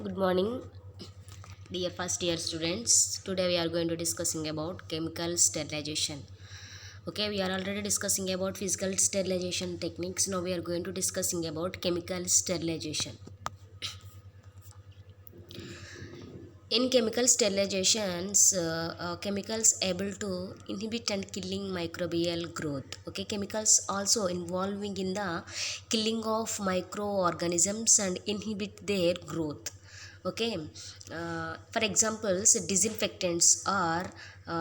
Good morning, dear first year students. Today we are going to discussing about chemical sterilization. Okay, we are already discussing about physical sterilization techniques. Now we are going to discussing about chemical sterilization. In chemical sterilizations, chemicals able to inhibit and killing microbial growth. Okay, chemicals also involving in the killing of microorganisms and inhibit their growth. Okay, for examples, disinfectants are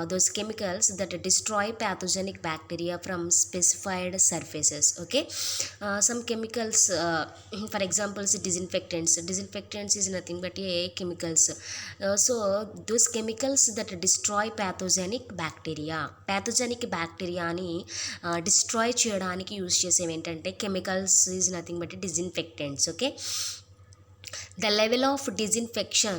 those chemicals that destroy pathogenic bacteria from specified surfaces. Okay, some chemicals, for examples, disinfectants is nothing but a chemicals. So those chemicals that destroy pathogenic bacteriaని destroy చేయడానికి use చేసేవి ఏంటంటే chemicals is nothing but disinfectants. Okay, the level of disinfection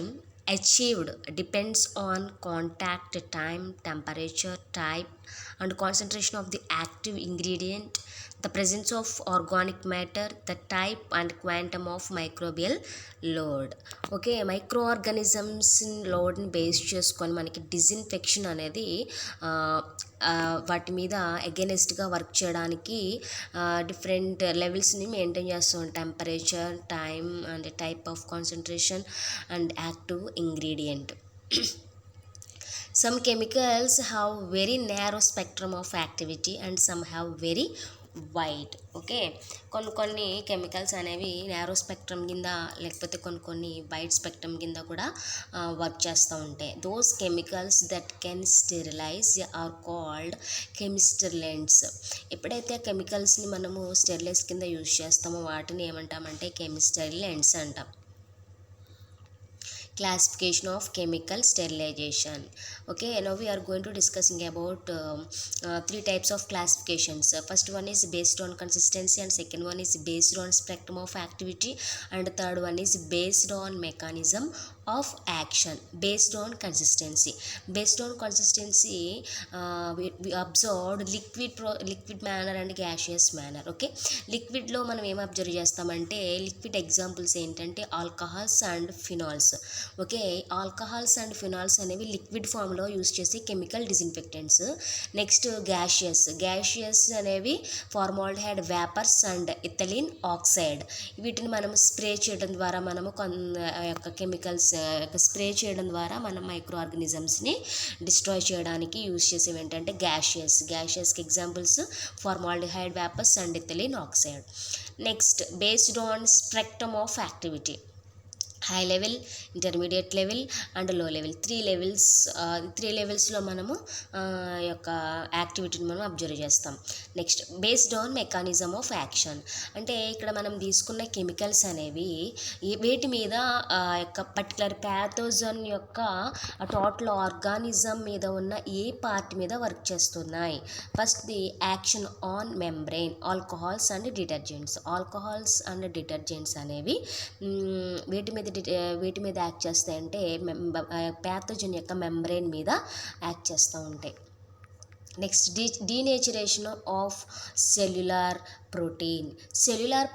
achieved depends on contact time, temperature, type, and concentration of the active ingredient, the presence of organic matter, the type and quantum of microbial load. ఓకే, micro organisms లోడ్ని base చేసుకొని మనకి disinfection అనేది వాటి మీద అగెనెస్ట్గా work చేయడానికి different లెవెల్స్ని మెయింటైన్ చేస్తాం. Temperature, time and type of concentration and active ingredient. Some chemicals have very narrow spectrum of activity and some have very wide. Okay, కొన్ని కెమికల్స్ అనేవి నారో స్పెక్ట్రమ్ కింద లేకపోతే కొన్ని వైడ్ స్పెక్ట్రమ్ కింద కూడా వర్క్ చేస్తూ ఉంటాయి. Those chemicals that can sterilize are called chemosterilants. ఎప్పుడైతే కెమికల్స్ని మనము స్టెరిలైజ్ కింద యూజ్ చేస్తామో వాటిని ఏమంటామంటే కెమిస్టర్లెంట్స్ అంటాం. Classification of chemical sterilization. Okay, now we are going to discussing about three types of classifications. First one is based on consistency, and second one is based on spectrum of activity, and third one is based on mechanism of action. Based on consistency, we observed liquid manner and gaseous manner. Okay, లిక్విడ్లో మనం ఏం observe చేస్తామంటే liquid examples ఏంటంటే alcohols and phenols. Okay, alcohols and phenols అనేవి liquid ఫామ్లో use చేసే chemical డిజిన్ఫెక్టెంట్స్. Next gaseous అనేవి formaldehyde vapours and ethylene oxide. వీటిని మనం స్ప్రే చేయడం ద్వారా మనము యొక్క కెమికల్స్ స్ప్రే చేయడం ద్వారా మనం మైక్రో ఆర్గానిజమ్స్ని డిస్ట్రాయ్ చేయడానికి యూస్ చేసేవి ఏంటంటే గ్యాషియస్కి examples formaldehyde vapours and ethylene oxide. Next based on spectrum of activity, high level, intermediate level and low level. Three లెవెల్స్లో మనము యొక్క యాక్టివిటీని మనం అబ్జర్వ్ చేస్తాం. Next based on mechanism of action, అంటే ఇక్కడ మనం తీసుకున్న కెమికల్స్ అనేవి వేటి మీద యొక్క పర్టికులర్ ప్యాథోజన్ యొక్క టోటల్ ఆర్గానిజం మీద ఉన్న ఏ పార్ట్ మీద వర్క్ చేస్తున్నాయి. First the action on membrane, alcohols and detergents అనేవి వేటి మీద యాక్ట్ చేస్తాయంటే ప్యాథోజన్ యొక్క మెంబ్రెయిన్ మీద యాక్ట్ చేస్తూ ఉంటాయి. నెక్స్ట్ డీనేచరేషన్ ఆఫ్ సెల్యులార్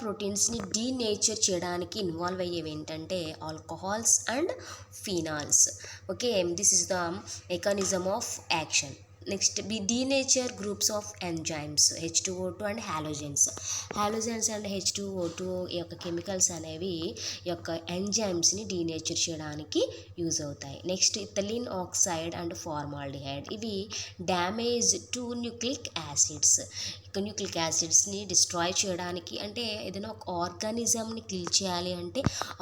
ప్రోటీన్స్ని డీనేచర్ చేయడానికి ఇన్వాల్వ్ అయ్యేవి ఏంటంటే alcohols and phenols. Okay, this is the mechanism of action. Next denature groups of enzymes, H2O2 and halogens and H2O2 యొక్క కెమికల్స్ అనేవి యొక్క ఎంజైమ్స్ని డీనేచర్ చేయడానికి యూజ్ అవుతాయి. Next ethylene oxide and formaldehyde, ఇవి damage to nucleic యాసిడ్స్ని destroy చేయడానికి, అంటే ఏదైనా ఒక ఆర్గానిజంని కిల్ చేయాలి అంటే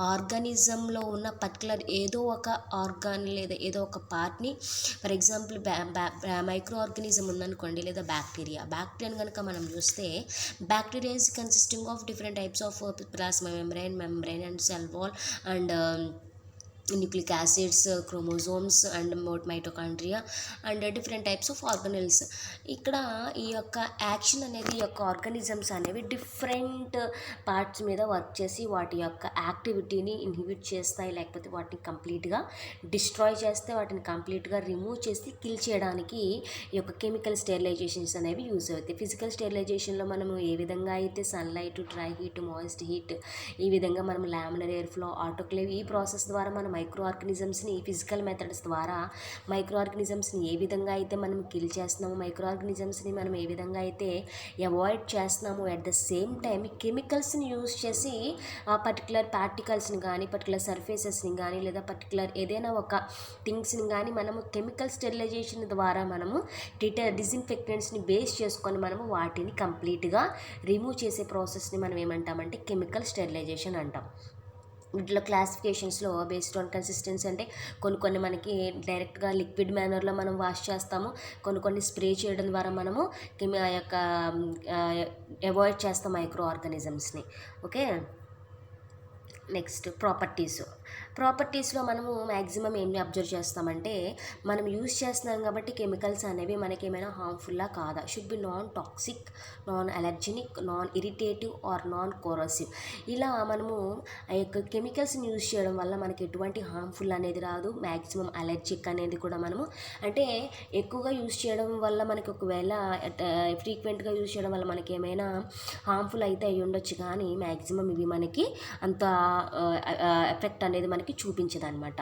ఆర్గానిజంలో ఉన్న పర్టికులర్ ఏదో ఒక ఆర్గాన్ లేదా ఏదో ఒక పార్ట్ని, ఫర్ ఎగ్జాంపుల్ మైక్రో ఆర్గానిజం ఉందనుకోండి లేదా బ్యాక్టీరియాని కనుక మనం చూస్తే bacteria is consisting of different types of plasma membrane and cell wall and nucleic acids, chromosomes and mitochondria and different types of organelles. ఇక్కడ ఈ యొక్క యాక్షన్ అనేది, ఈ యొక్క ఆర్గానిజమ్స్ అనేవి డిఫరెంట్ పార్ట్స్ మీద వర్క్ చేసి వాటి యొక్క యాక్టివిటీని ఇన్హిబిట్ చేస్తాయి, లేకపోతే వాటిని కంప్లీట్గా డిస్ట్రాయ్ చేస్తే, వాటిని కంప్లీట్గా రిమూవ్ చేసి కిల్ చేయడానికి ఈ యొక్క కెమికల్ స్టెరిలైజేషన్స్ అనేవి యూజ్ అవుతాయి. ఫిజికల్ స్టెరిలైజేషన్లో మనము ఏ విధంగా అయితే sunlight, dry heat, moist heat, ఈ విధంగా మనం లామినర్ ఎయిర్ ఫ్లో, ఆటోక్లేవ్, ఈ ప్రాసెస్ ద్వారా మనం మైక్రో ఆర్గనిజమ్స్ని ఫిజికల్ మెథడ్స్ ద్వారా మైక్రో ఆర్గనిజమ్స్ని ఏ విధంగా అయితే మనం కిల్ చేస్తున్నామో, మైక్రో ఆర్గనిజమ్స్ని మనం ఏ విధంగా అయితే అవాయిడ్ చేస్తున్నామో, అట్ ద సేమ్ టైం కెమికల్స్ని యూజ్ చేసి ఆ పర్టికులర్ పార్టికల్స్ని కానీ, పర్టికులర్ సర్ఫేసెస్ని కానీ, లేదా పర్టికులర్ ఏదైనా ఒక థింగ్స్ని కానీ మనము కెమికల్ స్టెరిలైజేషన్ ద్వారా మనము డిజిన్ఫెక్టెంట్స్ని బేస్ చేసుకొని మనము వాటిని కంప్లీట్గా రిమూవ్ చేసే ప్రాసెస్ని మనం ఏమంటామంటే కెమికల్ స్టెరిలైజేషన్ అంటాం. వీటిలో క్లాసిఫికేషన్స్లో బేస్డ్ ఆన్ కన్సిస్టెన్సీ అంటే కొన్ని మనకి డైరెక్ట్గా లిక్విడ్ మేనర్లో మనం వాష్ చేస్తాము, కొన్ని స్ప్రే చేయడం ద్వారా మనము ఆ యొక్క అవాయిడ్ చేస్తాం మైక్రో ఆర్గానిజమ్స్ని. ఓకే, నెక్స్ట్ ప్రాపర్టీస్లో మనము మ్యాక్సిమం ఏమి అబ్జర్వ్ చేస్తామంటే, మనం యూజ్ చేస్తున్నాం కాబట్టి కెమికల్స్ అనేవి మనకి ఏమైనా హార్మ్ఫుల్లా కాదా, should be non toxic, non allergenic, non irritative or non corrosive. ఇలా మనము ఆ యొక్క కెమికల్స్ని యూజ్ చేయడం వల్ల మనకి ఎటువంటి హార్మ్ఫుల్ అనేది రాదు, మ్యాక్సిమం అలర్జిక్ అనేది కూడా మనము అంటే ఎక్కువగా యూజ్ చేయడం వల్ల మనకి ఒకవేళ ఫ్రీక్వెంట్గా యూజ్ చేయడం వల్ల మనకి ఏమైనా హార్మ్ఫుల్ అయితే అయ్యి ఉండొచ్చు, కానీ మ్యాక్సిమం ఇవి మనకి అంత ఎఫెక్ట్ అనేది మనకి చూపించదన్నమాట.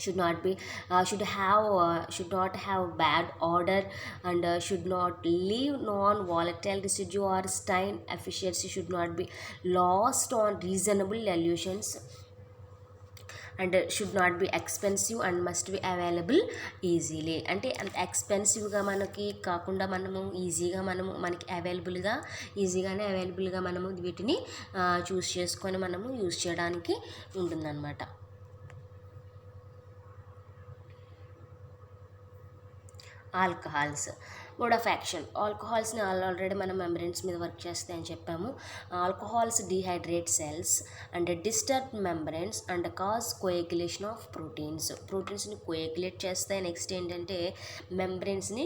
should not have bad odor and should not leave non-volatile residue or stain. Efficiency should not be lost on reasonable dilutions and should not be expensive and must be available easily. అంటే అంత ఎక్స్పెన్సివ్గా మనకి కాకుండా మనకి అవైలబుల్గా మనము వీటిని చూస్ చేసుకొని మనము యూజ్ చేయడానికి ఉంటుందన్నమాట. Alcohols, mode of action. ఆల్కహాల్స్ని ఆల్రెడీ మనం మెంబ్రెన్స్ మీద వర్క్ చేస్తాయని చెప్పాము. Alcohols dehydrate cells and disturb membranes and cause coagulation of ప్రోటీన్స్ని కోయాగులేట్ చేస్తాయి. నెక్స్ట్ ఏంటంటే మెంబ్రెన్స్ని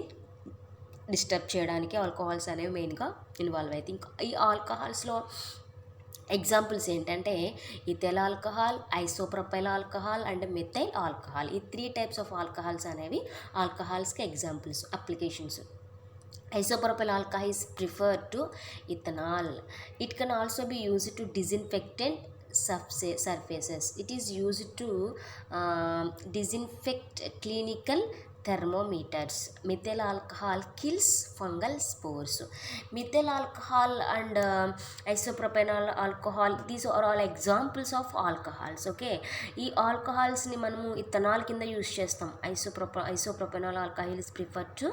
డిస్టర్బ్ చేయడానికి ఆల్కహాల్స్ అనేవి మెయిన్గా ఇన్వాల్వ్ అవుతాయి. ఇంకా ఈ ఆల్కహాల్స్లో ఎగ్జాంపుల్స్ ఏంటంటే ethyl alcohol, isopropyl alcohol and methyl alcohol. ఈ 3 టైప్స్ ఆఫ్ ఆల్కహాల్స్ అనేవి ఆల్కహాల్స్కి examples, applications. Isopropyl alcohol is preferred to ethanol. It can also be used to disinfectant surfaces. It is used to disinfect clinical thermometers. Methyl alcohol kills fungal spores. Methyl alcohol and isopropyl alcohol, these are all examples of alcohols. Okay, ఈ ఆల్కహాల్స్ని మనము ethanol కింద use చేస్తాం. Isopropanol alcohol is preferred to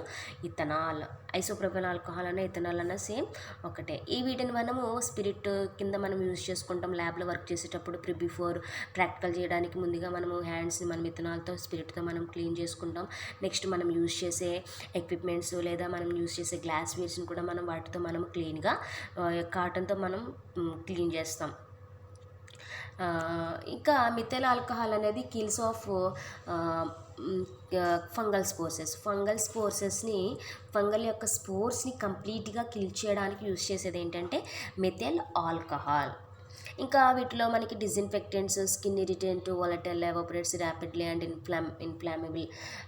ethanol. Isopropanol alcohol అన్న ethanol అన్న same ఒకటే. ఈ వీటిని మనము స్పిరిట్ కింద మనం యూజ్ చేసుకుంటాం ల్యాబ్లో వర్క్ చేసేటప్పుడు. బిఫోర్ ప్రాక్టికల్ చేయడానికి ముందుగా మనము హ్యాండ్స్ని మనం ఇథనాల్తో స్పిరిట్తో మనం క్లీన్ చేసుకుంటాం. నెక్స్ట్ మనం యూజ్ చేసే ఎక్విప్మెంట్స్ లేదా మనం యూజ్ చేసే గ్లాస్ వేర్స్ని కూడా మనం వాటితో మనం క్లీన్గా కాటన్తో మనం క్లీన్ చేస్తాం. ఇంకా మిథైల్ ఆల్కహాల్ అనేది కిల్స్ ఆఫ్ ఫంగల్ స్పోర్సెస్ని ఫంగల్ యొక్క స్పోర్స్ని కంప్లీట్గా కిల్ చేయడానికి యూజ్ చేసేది ఏంటంటే మిథైల్ ఆల్కహాల్. ఇంకా వీటిలో మనకి disinfectants, skin irritant, volatile, evaporates rapidly and inflammable.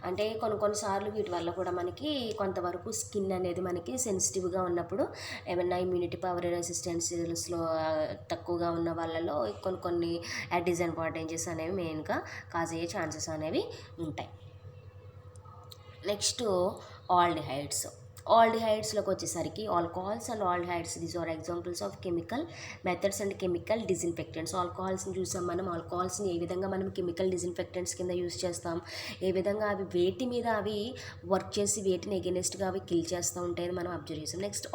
అంటే కొన్నిసార్లు వీటి వల్ల కూడా మనకి కొంతవరకు స్కిన్ అనేది మనకి సెన్సిటివ్గా ఉన్నప్పుడు ఏమైనా ఇమ్యూనిటీ పవర్ రెసిస్టెన్సీస్లో తక్కువగా ఉన్న వాళ్ళలో కొన్ని డిసడ్వాంటేజెస్ అనేవి మెయిన్గా కాజ్ అయ్యే ఛాన్సెస్ అనేవి ఉంటాయి. నెక్స్ట్ ఆల్డిహైడ్స్లోకి వచ్చేసరికి alcohols and aldehydes, these are examples of chemical methods and chemical disinfectants. ఆల్కహాల్స్ని చూసాం మనం. ఆల్కహాల్స్ని ఏ విధంగా మనం కెమికల్ డిజిన్ఫెక్టెంట్స్ కింద యూజ్ చేస్తాం, ఏ విధంగా అవి వేటి మీద అవి వర్క్ చేసి వేటిని ఎగెనెస్ట్గా అవి కిల్ చేస్తూ ఉంటాయని మనం అబ్జర్వ్ చేస్తాం. నెక్స్ట్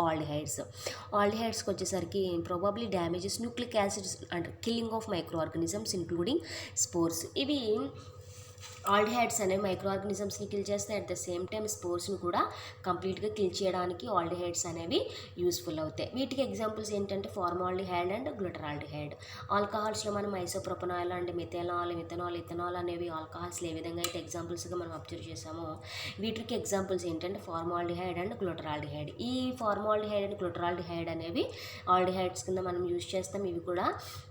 ఆల్డిహైడ్స్కి వచ్చేసరికి probably damages nucleic acids and killing of micro organisms including spores. ఇవి ఆల్డిహైడ్స్ అనేవి మైక్రో ఆర్గానిజమ్స్ని కిల్ చేస్తాయి. అట్ ద సేమ్ టైం స్పోర్స్ని కూడా కంప్లీట్గా కిల్ చేయడానికి ఆల్డిహైడ్స్ అనేవి యూస్ఫుల్ అవుతాయి. వీటికి ఎగ్జాంపుల్స్ ఏంటంటే ఫార్మాల్డిహైడ్ అండ్ గ్లూటరాల్డిహైడ్. ఆల్కహాల్స్లో మనం ఐసోప్రొపనాల్ అండ్ మిథనాల్, ఇథనాల్ అనేవి ఆల్కహాల్స్లో ఏ విధంగా అయితే ఎగ్జాంపుల్స్గా మనం అబ్జర్వ్ చేసామో వీటికి ఎగ్జాంపుల్స్ ఏంటంటే ఫార్మాల్డిహైడ్ అండ్ గ్లూటరాల్డిహైడ్. ఈ ఫార్మాల్డిహైడ్ అండ్ గ్లూటరాల్డిహైడ్ అనేవి ఆల్డిహైడ్స్ కింద మనం యూజ్ చేస్తాం. ఇవి కూడా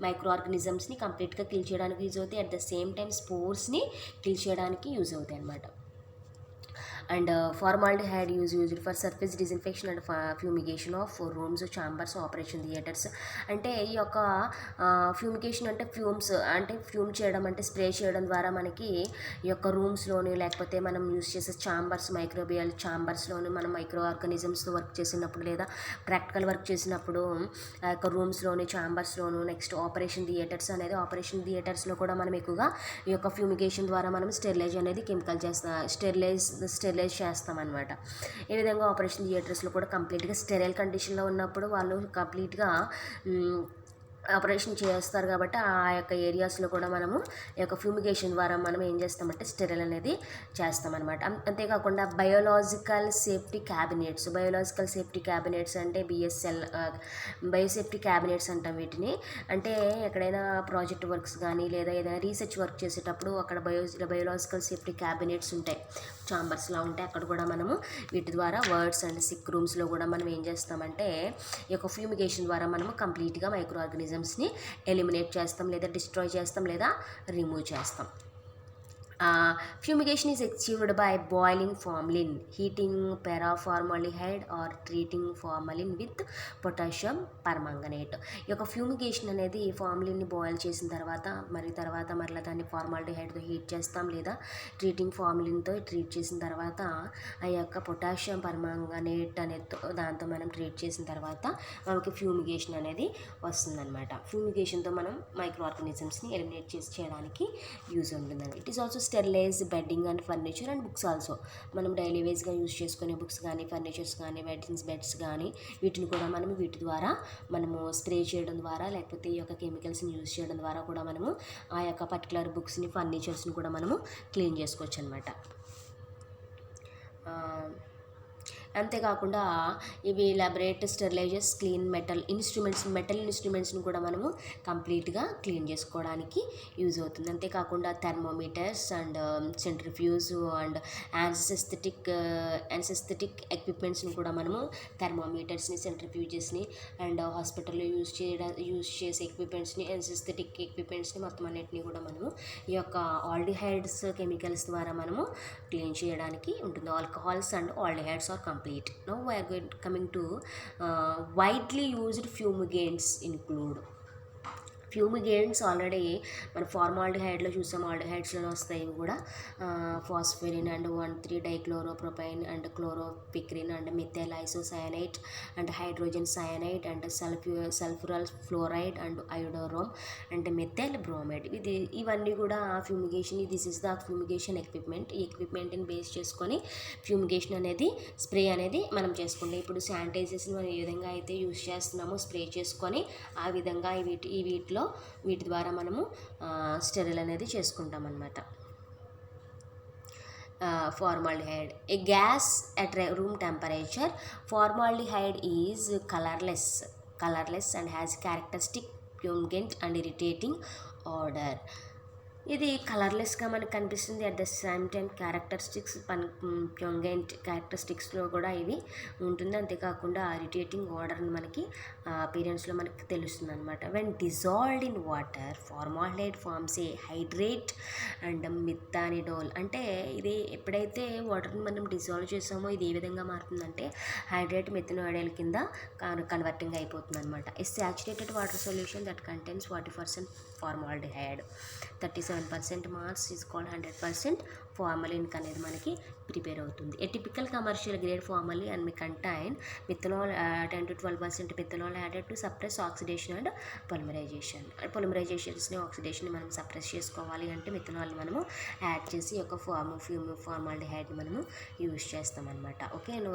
మైక్రో ఆర్గానిజమ్స్ని కంప్లీట్గా కిల్ చేయడానికి యూజ్ అవుతాయి. అట్ ద సేమ్ టైం స్పోర్స్ని కిల్ చేయడానికి యూజ్ అవుతాయి అన్నమాట. And formaldehyde used for surface disinfection and fumigation of rooms, chambers, operation theatres. అంటే ఈ యొక్క ఫ్యూమిగేషన్ అంటే ఫ్యూమ్ చేయడం అంటే స్ప్రే చేయడం ద్వారా మనకి ఈ యొక్క రూమ్స్లోని లేకపోతే మనం యూజ్ చేసే ఛాంబర్స్, మైక్రోబియల్ ఛాంబర్స్లోని మనం మైక్రో ఆర్గానిజమ్స్తో వర్క్ చేసినప్పుడు లేదా ప్రాక్టికల్ వర్క్ చేసినప్పుడు ఆ యొక్క రూమ్స్లోని, ఛాంబర్స్లోను, నెక్స్ట్ ఆపరేషన్ థియేటర్స్లో కూడా మనం ఎక్కువగా ఈ యొక్క ఫ్యూమిగేషన్ ద్వారా మనం స్టెరిలైజ్ అనేది స్టెరిలైజ్ చేస్తామన్నమాట. ఈ విధంగా ఆపరేషన్ థియేటర్స్లో కూడా కంప్లీట్గా స్టెరైల్ కండిషన్లో ఉన్నప్పుడు వాళ్ళు కంప్లీట్గా ఆపరేషన్ చేస్తారు కాబట్టి ఆ యొక్క ఏరియాస్లో కూడా మనము ఈ యొక్క ఫ్యూమిగేషన్ ద్వారా మనం ఏం చేస్తామంటే స్టెరైల్ అనేది చేస్తామన్నమాట. అంతేకాకుండా బయోలాజికల్ సేఫ్టీ క్యాబినెట్స్ అంటే బయోసేఫ్టీ క్యాబినెట్స్ అంటాం వీటిని. అంటే ఎక్కడైనా ప్రాజెక్ట్ వర్క్స్ కానీ లేదా ఏదైనా రీసెర్చ్ వర్క్ చేసేటప్పుడు అక్కడ బయోలాజికల్ సేఫ్టీ క్యాబినెట్స్ ఉంటాయి, ఛాంబర్స్లా ఉంటాయి. అక్కడ కూడా మనము వీటి ద్వారా వర్డ్స్ అండ్ సిక్ రూమ్స్లో కూడా మనం ఏం చేస్తామంటే ఈ యొక్క ఫ్యూమిగేషన్ ద్వారా మనము కంప్లీట్గా మైక్రో ఆర్గానిజమ్స్ని ఎలిమినేట్ చేస్తాం, లేదా డిస్ట్రాయ్ చేస్తాం, లేదా రిమూవ్ చేస్తాం. Fumigation is achieved by boiling formalin, heating paraformaldehyde or treating formalin with potassium permanganate. ఈ యొక్క ఫ్యూమిగేషన్ అనేది ఫార్మలిన్ని బాయిల్ చేసిన తర్వాత మరలా దాన్ని ఫార్మాల్డిహైడ్తో హీట్ చేస్తాం, లేదా ట్రీటింగ్ ఫార్మలిన్తో ట్రీట్ చేసిన తర్వాత ఆ యొక్క పొటాషియం పర్మాంగనేట్ అనే దాంతో మనం ట్రీట్ చేసిన తర్వాత మనకి ఫ్యూమిగేషన్ అనేది వస్తుందన్నమాట. ఫ్యూమిగేషన్తో మనం మైక్రో ఆర్గానిజమ్స్ని ఎలిమినేట్ చేయడానికి యూజ్ ఉంటుందండి. It is also sterilize bedding and furniture and books also. మనం డైలీ వేస్గా యూజ్ చేసుకునే బుక్స్ కానీ, ఫర్నిచర్స్ కానీ, బెడ్స్ కానీ వీటిని కూడా మనం వీటి ద్వారా మనము స్ప్రే చేయడం ద్వారా లేకపోతే ఈ యొక్క కెమికల్స్ని యూజ్ చేయడం ద్వారా కూడా మనము ఆ యొక్క పర్టికులర్ బుక్స్ని, ఫర్నిచర్స్ని కూడా మనము క్లీన్ చేసుకోవచ్చు అనమాట. అంతేకాకుండా ఇవి ఎలాబరేట్ స్టెరిలైజర్స్ క్లీన్ మెటల్ ఇన్స్ట్రుమెంట్స్ని కూడా మనము కంప్లీట్గా క్లీన్ చేసుకోవడానికి యూజ్ అవుతుంది. అంతేకాకుండా థర్మోమీటర్స్ అండ్ సెంట్రిఫ్యూజ్ అండ్ యాన్సెస్థెటిక్ ఎక్విప్మెంట్స్ని కూడా మనము థర్మోమీటర్స్ని, సెంట్రిఫ్యూజెస్ని అండ్ హాస్పిటల్లో యూజ్ చేసే ఎక్విప్మెంట్స్ని, యాన్సెస్థెటిక్ ఎక్విప్మెంట్స్ని మొత్తం అన్నిటిని కూడా మనము ఈ యొక్క ఆల్డిహైడ్స్ కెమికల్స్ ద్వారా మనము క్లీన్ చేయడానికి ఉంటుంది. Alcohols and aldehydes are complete. Now we are coming to widely used fumigants include. Fumigants already మన ఫార్మాల్డిహైడ్లో చూసాం, ఆల్డిహైడ్స్లోనే వస్తాయి. ఇవి కూడా ఫాస్ఫరిన్ అండ్ 1,3-డైక్లోరోప్రొపైన్ and chloropicrin and methyl isocyanate and hydrogen cyanide and sulfuryl fluoride and అయోడోరోమ్ అండ్ మిథైల్ బ్రోమైడ్. ఇవన్నీ కూడా fumigation. This is the fumigation equipment. ఈ ఎక్విప్మెంట్ని బేస్ చేసుకొని ఫ్యూమిగేషన్ అనేది స్ప్రే అనేది మనం చేసుకుంటాం. ఇప్పుడు శానిటైజర్స్ని మనం ఏ విధంగా అయితే యూజ్ చేస్తున్నామో స్ప్రే చేసుకొని ఆ విధంగా వీటి ద్వారా మనము స్టెరిల్ అనేది చేసుకుంటాం అన్నమాట. Formaldehyde, a gas at room temperature. Formaldehyde is colorless and has characteristic pungent and irritating odor. ఇది కలర్లెస్గా మనకు కనిపిస్తుంది. అట్ ద సేమ్ టైం ప్యూంగెంట్ క్యారెక్టరిస్టిక్స్లో కూడా ఇది ఉంటుంది. అంతేకాకుండా ఇరిటేటింగ్ ఆర్డర్ని మనకి అపీరెన్స్లో మనకి తెలుస్తుంది అనమాట. When dissolved in water formaldehyde forms a hydrate and methanediol. అంటే ఇది ఎప్పుడైతే వాటర్ని మనం డిజాల్వ్ చేసామో ఇది ఏ విధంగా మారుతుందంటే హైడ్రేట్ మిథానిడోల్ కింద కన్వర్టింగ్ అయిపోతుంది అనమాట. A saturated water solution that contains 40% formaldehyde, 37% mass is called 100% formalin అనేది మనకి ప్రిపేర్ అవుతుంది. A typical commercial grade formalin and may contain methanol 10 to 12% methanol added to suppress oxidation and polymerization. పొలిమరైజేషన్స్ని ఆక్సిడేషన్ని మనం suppress చేసుకోవాలి అంటే మిథనాల్ని మనము యాడ్ చేసి ఒక ఫార్మాల్డిహైడ్ని మనము యూజ్ చేస్తామన్నమాట. Okay, no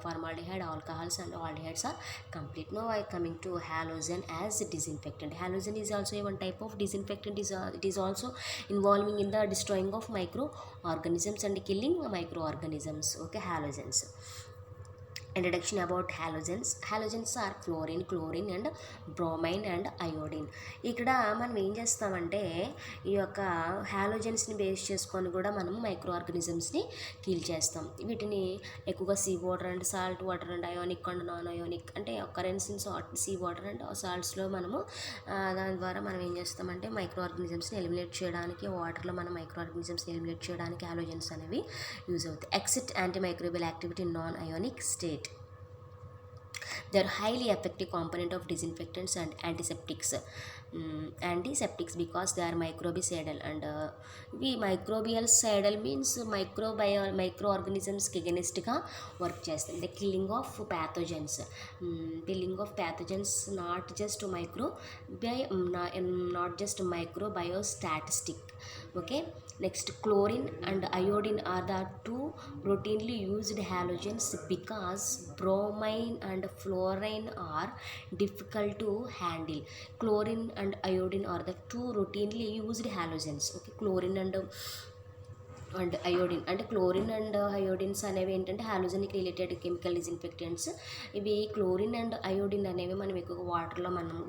formaldehyde, alcohols and aldehydes are complete. Now I coming to halogen as a disinfectant. Halogen is also a one type of disinfectant. It is also involving in the destroying of microorganisms and killing microorganisms. Okay, halogens. Introduction about halogens. Halogens are fluorine, chlorine and bromine and iodine. ఇక్కడ మనం ఏం చేస్తామంటే ఈ యొక్క హాలోజన్స్ని base చేసుకొని కూడా మనము micro ఆర్గానిజమ్స్ని కిల్ చేస్తాం. వీటిని ఎక్కువగా sea water and salt water and ionic and non ionic అంటే occurrence in sea water and సాల్ట్స్లో మనము దాని ద్వారా మనం ఏం చేస్తామంటే మైక్రో ఆర్గానిజమ్స్ని ఎలిమినేట్ చేయడానికి, వాటర్లో మనం మైక్రో ఆర్గానిజమ్స్ని ఎలిమినేట్ చేయడానికి హాలోజన్స్ అనేవి యూజ్ అవుతాయి. Except antimicrobial activity in non ionic state. They are highly effective component of disinfectants and antiseptics. Antiseptics because they are microbicidal and we microbicidal means microorganisms కి against గా work చేస్తాం. The killing of pathogens, not just microbiostatistic. Okay, next chlorine and iodine are the two routinely used halogens because bromine and fluorine are difficult to handle. Chlorine and iodine are the two routinely used halogens. Okay, chlorine and iodine అంటే chlorine and అయోడిన్స్ అనేవి ఏంటంటే హాలోజెనిక్ related chemical డిజిన్ఫెక్టెంట్స్. ఇవి chlorine and iodine అనేవి మనం ఎక్కువగా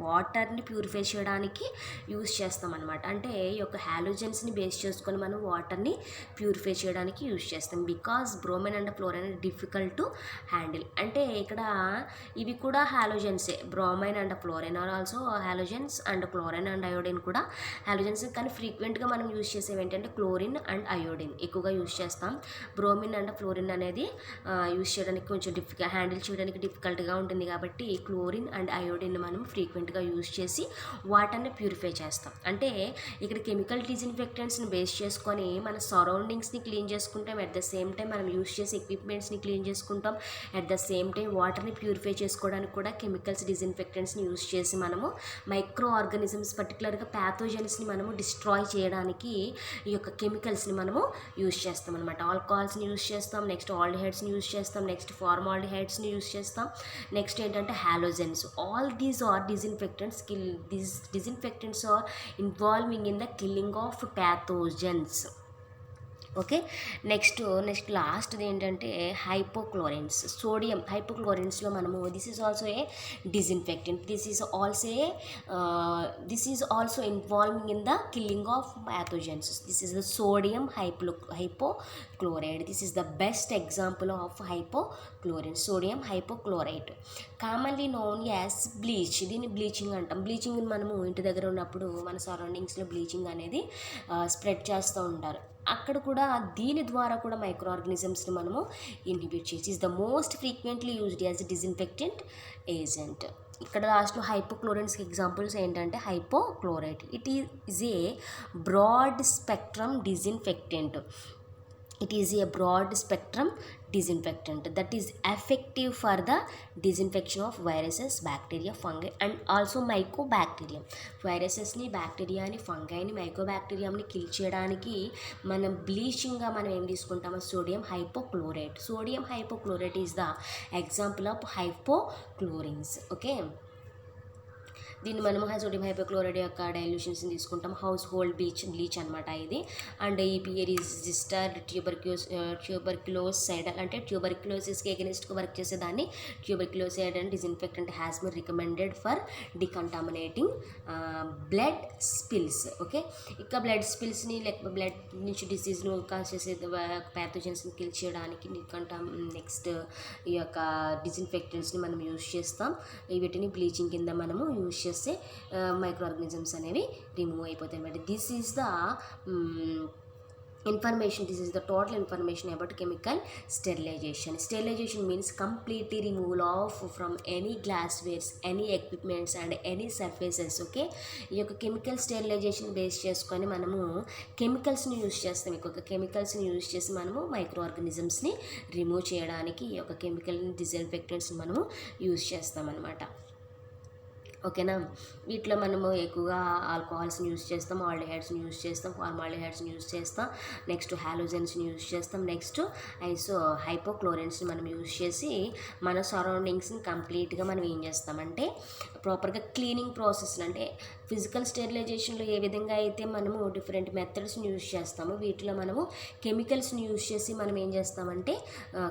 వాటర్ని purify చేయడానికి use చేస్తాం అనమాట. అంటే ఈ యొక్క హాలోజెన్స్ని బేస్ చేసుకొని మనం వాటర్ని ప్యూరిఫై చేయడానికి యూజ్ చేస్తాం. Because bromine and fluorine difficult to handle. అంటే ఇక్కడ ఇవి కూడా హాలోజెన్సే, bromine and fluorine are also halogens and chlorine and iodine కూడా హాలోజెన్స్. కానీ ఫ్రీక్వెంట్గా మనం యూజ్ చేసేవి ఏంటంటే క్లోరిన్ అండ్ అయోడిన్ ఎక్కువగా యూజ్ చేస్తాం. బ్రోమిన్ అండ్ ఫ్లోరిన్ అనేది యూజ్ చేయడానికి కొంచెం హ్యాండిల్ చేయడానికి డిఫికల్ట్గా ఉంటుంది కాబట్టి క్లోరిన్ అండ్ అయోడిన్ మనం ఫ్రీక్వెంట్గా యూజ్ చేసి వాటర్ని ప్యూరిఫై చేస్తాం. అంటే ఇక్కడ కెమికల్ డిజిన్ఫెక్టెంట్స్ని బేస్ చేసుకొని మన సరౌండింగ్స్ని క్లీన్ చేసుకుంటాం, అట్ ద సేమ్ టైం మనం యూజ్ చేసే ఎక్విప్మెంట్స్ని క్లీన్ చేసుకుంటాం, అట్ ద సేమ్ టైం వాటర్ని ప్యూరిఫై చేసుకోవడానికి కూడా కెమికల్స్ డిజిన్ఫెక్టెంట్స్ని యూజ్ చేసి మనము మైక్రో ఆర్గానిజమ్స్ పర్టికులర్గా ప్యాథోజన్స్ని మనము డిస్ట్రాయ్ చేయడానికి ఈ యొక్క కెమికల్స్ని మనము యూజ్ చేస్తాం అనమాట. ఆల్కహాల్స్ని యూజ్ చేస్తాం, నెక్స్ట్ ఆల్డిహైడ్స్ని యూజ్ చేస్తాం, నెక్స్ట్ ఫార్మాల్డిహైడ్స్ని యూజ్ చేస్తాం, నెక్స్ట్ ఏంటంటే halogens. All these are disinfectants. These disinfectants are involving in the killing of pathogens. Okay, next లాస్ట్ది ఏంటంటే హైపోక్లోరిన్స్. సోడియం హైపోక్లోరిన్స్లో మనము this is also a disinfectant. This is also involving in the killing of pathogens. This is the sodium hypochlorite. This is the best example of hypochlorin, sodium hypochlorite. Commonly known as bleach. దీన్ని bleaching అంటాం. Bleaching మనము ఇంటి దగ్గర ఉన్నప్పుడు మన సరౌండింగ్స్లో bleaching అనేది spread చేస్తూ ఉంటారు. అక్కడ కూడా దీని ద్వారా కూడా మైక్రో ఆర్గానిజమ్స్ని మనము ఇన్హిబిట్ చేసి is the most frequently used as disinfectant agent. ఇక్కడ లాస్ట్లో హైపోక్లోరిన్స్కి ఎగ్జాంపుల్స్ ఏంటంటే hypochlorite. It is a broad spectrum disinfectant. It is a broad spectrum disinfectant that is effective for the disinfection of viruses, bacteria, fungi and also mycobacterium. వైరసెస్ని, బ్యాక్టీరియాని, ఫంగైని, మైకోబాక్టీరియంని kill చేయడానికి మనం బ్లీచింగ్గా మనం ఏం తీసుకుంటామో sodium hypochlorite. Sodium hypochlorite is the example of hypochlorins. Okay, దీన్ని మనము సోడియం హైపోక్లోరైడ్ యొక్క డైల్యూషన్స్ని తీసుకుంటాం. హౌస్ హోల్డ్ బ్లీచ్ అనమాట ఇది. అండ్ ఈపీఏ రిజిస్టర్ ట్యూబర్క్యులోసైడ్ అంటే ట్యూబర్క్యులోసిస్కి ఎగెనిస్ట్గా వర్క్ చేసేదాన్ని tuberculocide and disinfectant has been recommended for decontaminating blood spills. Okay, ఇక బ్లడ్ స్పిల్స్ని లేకపోతే బ్లడ్ నుంచి డిసీజ్ను కాజ్ చేసే ప్యాథోజన్స్ని కిల్ చేయడానికి నెక్స్ట్ ఈ యొక్క డిజిన్ఫెక్టెంట్స్ని మనం యూజ్ చేస్తాం. వీటిని బ్లీచింగ్ కింద మనము యూజ్ చేస్తే మైక్రో ఆర్గానిజమ్స్ అనేవి రిమూవ్ అయిపోతాయి అన్నమాట. This is the information. This is the total information about chemical sterilization. Sterilization means completely removal of from any glasswares, any equipments and any surfaces. Okay, ఈ యొక్క chemical sterilisation base చేసుకొని మనము కెమికల్స్ని use చేస్తాం. ఈ యొక్క కెమికల్స్ని use చేసి మనము micro ఆర్గానిజమ్స్ని remove చేయడానికి ఈ యొక్క కెమికల్ డిస్ఇన్ఫెక్టెంట్స్ని మనము యూజ్ చేస్తాం అన్నమాట. ఓకేనా, వీటిలో మనము ఎక్కువగా ఆల్కహాల్స్ని యూజ్ చేస్తాం, ఆల్డిహైడ్స్ని యూజ్ చేస్తాం, ఫార్మాల్డిహైడ్స్ని యూజ్ చేస్తాం, నెక్స్ట్ హాలోజన్స్ని యూజ్ చేస్తాం, నెక్స్ట్ హైపోక్లోరెంట్స్ని మనం యూజ్ చేసి మన సరౌండింగ్స్ని కంప్లీట్గా మనం ఏం చేస్తామంటే ప్రాపర్గా క్లీనింగ్ ప్రాసెస్, అంటే ఫిజికల్ స్టెరిలైజేషన్లో ఏ విధంగా అయితే మనము డిఫరెంట్ మెథడ్స్ని యూజ్ చేస్తామో వీటిలో మనము కెమికల్స్ని యూజ్ చేసి మనం ఏం చేస్తామంటే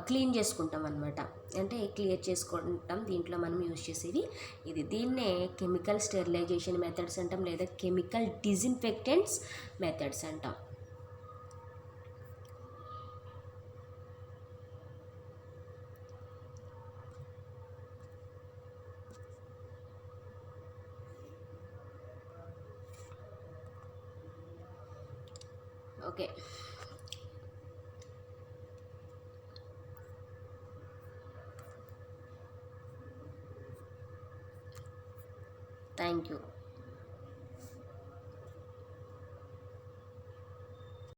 క్లీన్ చేసుకుంటాం అనమాట, అంటే క్లియర్ చేసుకుంటాం. దీంట్లో మనం యూజ్ చేసేది దీన్నే కెమికల్ స్టెరిలైజేషన్ మెథడ్స్ అంటాం, లేదా కెమికల్ డిస్ఇన్ఫెక్టెంట్స్ మెథడ్స్ అంటాం. Okay, thank you.